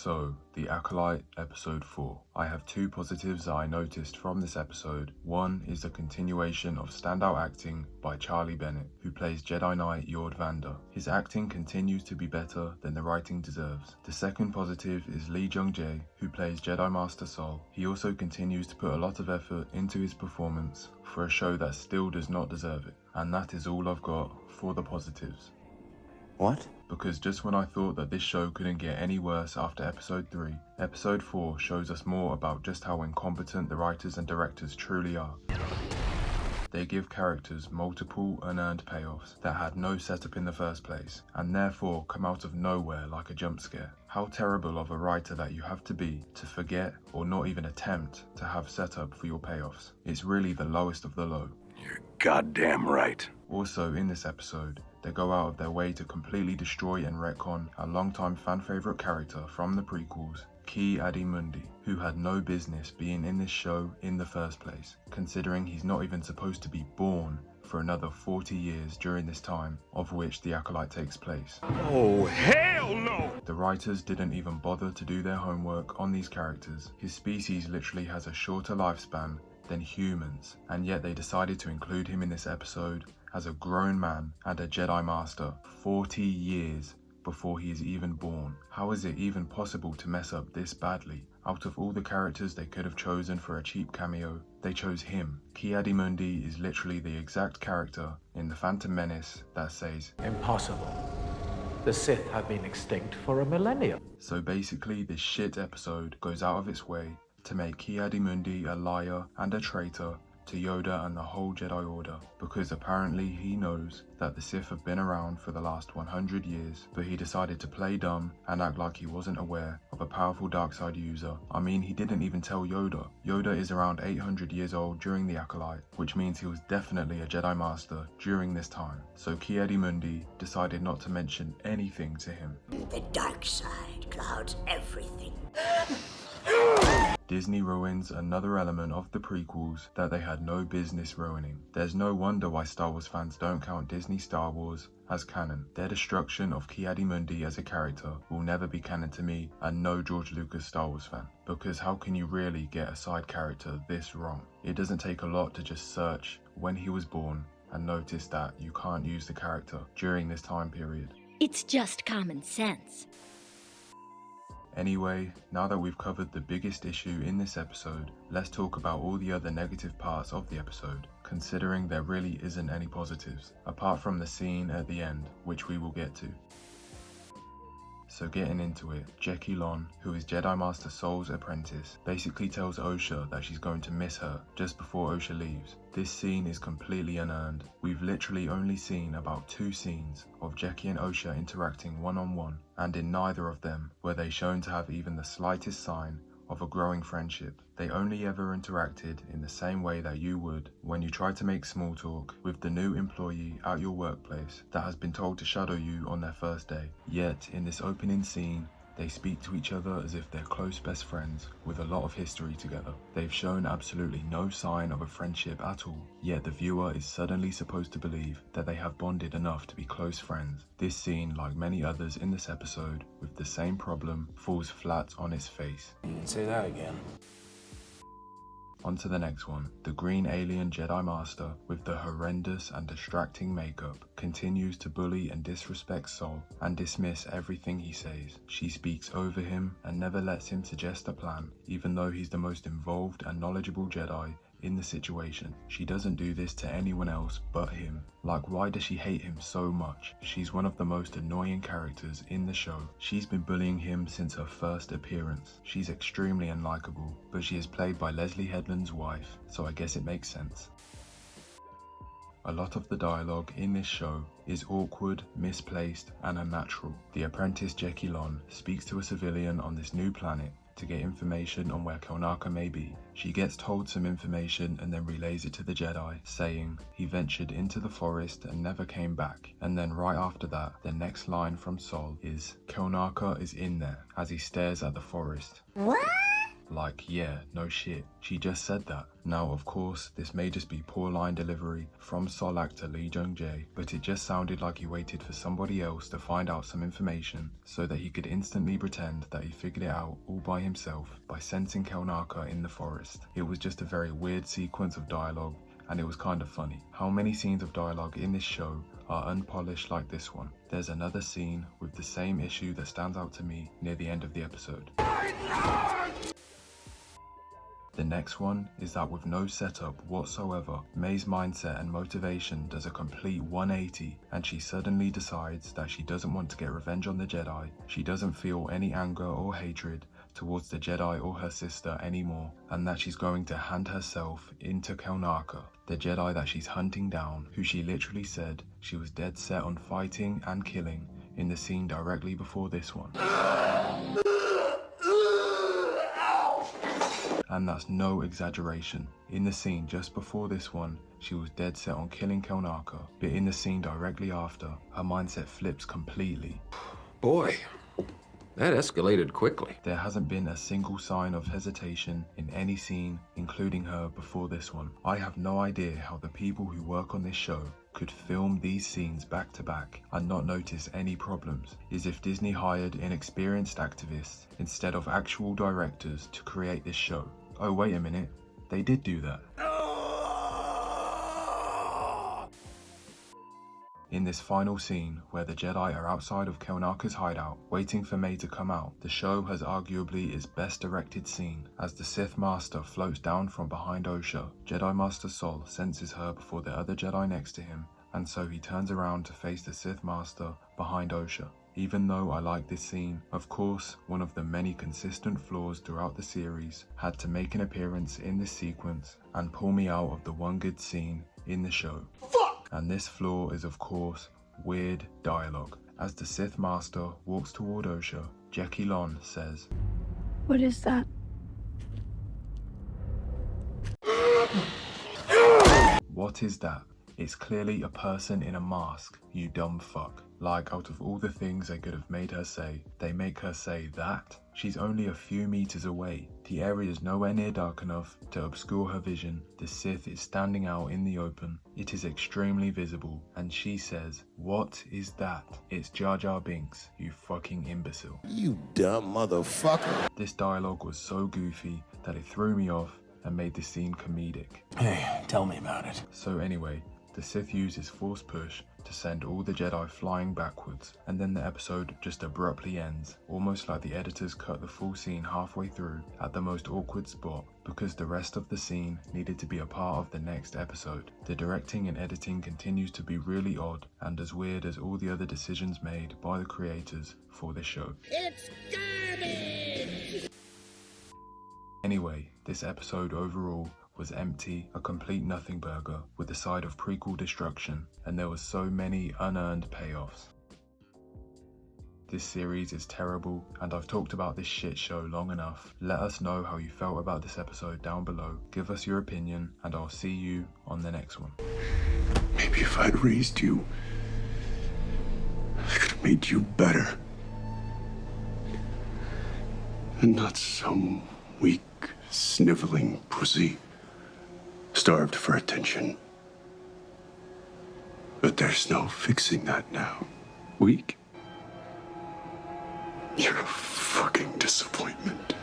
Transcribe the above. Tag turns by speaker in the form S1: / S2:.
S1: So, The Acolyte, Episode 4. I have two positives that I noticed from this episode. One is a continuation of standout acting by Charlie Bennett, who plays Jedi Knight Yord Vander. His acting continues to be better than the writing deserves. The second positive is Lee Jung-jae, who plays Jedi Master Sol. He also continues to put a lot of effort into his performance for a show that still does not deserve it. And that is all I've got for the positives.
S2: What?
S1: Because just when I thought that this show couldn't get any worse after episode 3, episode 4 shows us more about just how incompetent the writers and directors truly are. They give characters multiple unearned payoffs that had no setup in the first place, and therefore come out of nowhere like a jump scare. How terrible of a writer that you have to be to forget or not even attempt to have setup for your payoffs. It's really the lowest of the low.
S3: You're goddamn right.
S1: Also in this episode, they go out of their way to completely destroy and retcon a longtime fan favourite character from the prequels, Ki-Adi-Mundi, who had no business being in this show in the first place, considering he's not even supposed to be born for another 40 years during this time of which the Acolyte takes place.
S3: Oh, hell no!
S1: The writers didn't even bother to do their homework on these characters. His species literally has a shorter lifespan than humans, and yet they decided to include him in this episode as a grown man and a Jedi Master 40 years before he is even born. How is it even possible to mess up this badly? Out of all the characters they could have chosen for a cheap cameo, they chose him. Ki-Adi-Mundi is literally the exact character in The Phantom Menace that says,
S4: "Impossible. The Sith have been extinct for a millennia."
S1: So basically this shit episode goes out of its way to make Ki-Adi-Mundi a liar and a traitor to Yoda and the whole Jedi Order, because apparently he knows that the Sith have been around for the last 100 years, but he decided to play dumb and act like he wasn't aware of a powerful dark side user. I mean, he didn't even tell Yoda. Yoda is around 800 years old during the Acolyte, which means he was definitely a Jedi Master during this time. So Ki-Adi-Mundi decided not to mention anything to him.
S5: The dark side clouds everything.
S1: Disney ruins another element of the prequels that they had no business ruining. There's no wonder why Star Wars fans don't count Disney Star Wars as canon. Their destruction of Ki-Adi-Mundi as a character will never be canon to me, and no George Lucas Star Wars fan. Because how can you really get a side character this wrong? It doesn't take a lot to just search when he was born and notice that you can't use the character during this time period.
S6: It's just common sense.
S1: Anyway, now that we've covered the biggest issue in this episode, let's talk about all the other negative parts of the episode, considering there really isn't any positives, apart from the scene at the end, which we will get to. So getting into it, Jackie Lon, who is Jedi Master Sol's apprentice, basically tells Osha that she's going to miss her just before Osha leaves. This scene is completely unearned. We've literally only seen about 2 scenes of Jackie and Osha interacting one-on-one, and in neither of them were they shown to have even the slightest sign of a growing friendship. They only ever interacted in the same way that you would when you try to make small talk with the new employee at your workplace that has been told to shadow you on their first day. Yet in this opening scene, they speak to each other as if they're close best friends with a lot of history together. They've shown absolutely no sign of a friendship at all, yet the viewer is suddenly supposed to believe that they have bonded enough to be close friends. This scene, like many others in this episode with the same problem, falls flat on its face.
S2: You can say that again.
S1: On to the next one. The green alien Jedi Master, with the horrendous and distracting makeup, continues to bully and disrespect Sol and dismiss everything he says. She speaks over him and never lets him suggest a plan, even though he's the most involved and knowledgeable Jedi in the situation. She doesn't do this to anyone else but him. Like, why does she hate him so much? She's one of the most annoying characters in the show. She's been bullying him since her first appearance. She's extremely unlikable, but she is played by Leslie Headland's wife, so I guess it makes sense. A lot of the dialogue in this show is awkward, misplaced, and unnatural. The apprentice Jackie Lon speaks to a civilian on this new planet to get information on where Kelnaka may be. She gets told some information and then relays it to the Jedi, saying he ventured into the forest and never came back. And then right after that, the next line from Sol is, "Kelnaka is in there," as he stares at the forest.
S5: What?
S1: Like, yeah, no shit, she just said that. Now, of course, this may just be poor line delivery from Sol actor Lee Jung-jae, but it just sounded like he waited for somebody else to find out some information so that he could instantly pretend that he figured it out all by himself by sensing Kelnaka in the forest. It was just a very weird sequence of dialogue, and it was kind of funny. How many scenes of dialogue in this show are unpolished like this one? There's another scene with the same issue that stands out to me near the end of the episode. The next one is that with no setup whatsoever, May's mindset and motivation does a complete 180, and she suddenly decides that she doesn't want to get revenge on the Jedi. She doesn't feel any anger or hatred towards the Jedi or her sister anymore, and that she's going to hand herself into Kelnaka, the Jedi that she's hunting down, who she literally said she was dead set on fighting and killing in the scene directly before this one. And that's no exaggeration. In the scene just before this one, she was dead set on killing Kelnaka, but in the scene directly after, her mindset flips completely.
S7: Boy, that escalated quickly.
S1: There hasn't been a single sign of hesitation in any scene, including her, before this one. I have no idea how the people who work on this show could film these scenes back to back and not notice any problems. Is if Disney hired inexperienced activists instead of actual directors to create this show. Oh, wait a minute, they did do that. In this final scene, where the Jedi are outside of Kelnaka's hideout, waiting for May to come out, the show has arguably its best directed scene. As the Sith Master floats down from behind Osha, Jedi Master Sol senses her before the other Jedi next to him, and so he turns around to face the Sith Master behind Osha. Even though I like this scene, of course, one of the many consistent flaws throughout the series had to make an appearance in this sequence and pull me out of the one good scene in the show. And this flaw is, of course, weird dialogue. As the Sith Master walks toward Osha, Jackie Lon says,
S8: "What is that?"
S1: "What is that? It's clearly a person in a mask, you dumb fuck." Like, out of all the things they could have made her say, they make her say that? She's only a few meters away. The area is nowhere near dark enough to obscure her vision. The Sith is standing out in the open. It is extremely visible, and she says, "What is that?" It's Jar Jar Binks, you fucking imbecile.
S2: You dumb motherfucker.
S1: This dialogue was so goofy that it threw me off and made the scene comedic.
S2: Hey, tell me about it.
S1: So anyway, the Sith uses Force Push to send all the Jedi flying backwards, and then the episode just abruptly ends, almost like the editors cut the full scene halfway through at the most awkward spot, because the rest of the scene needed to be a part of the next episode. The directing and editing continues to be really odd, and as weird as all the other decisions made by the creators for this show.
S5: It's garbage!
S1: Anyway, this episode overall was empty, a complete nothing burger with a side of prequel destruction, and there was so many unearned payoffs. This series is terrible, and I've talked about this shit show long enough. Let us know how you felt about this episode down below. Give us your opinion, and I'll see you on the next one.
S3: Maybe if I'd raised you, I could have made you better. And not some weak, sniveling pussy starved for attention. But there's no fixing that now. Weak? You're a fucking disappointment.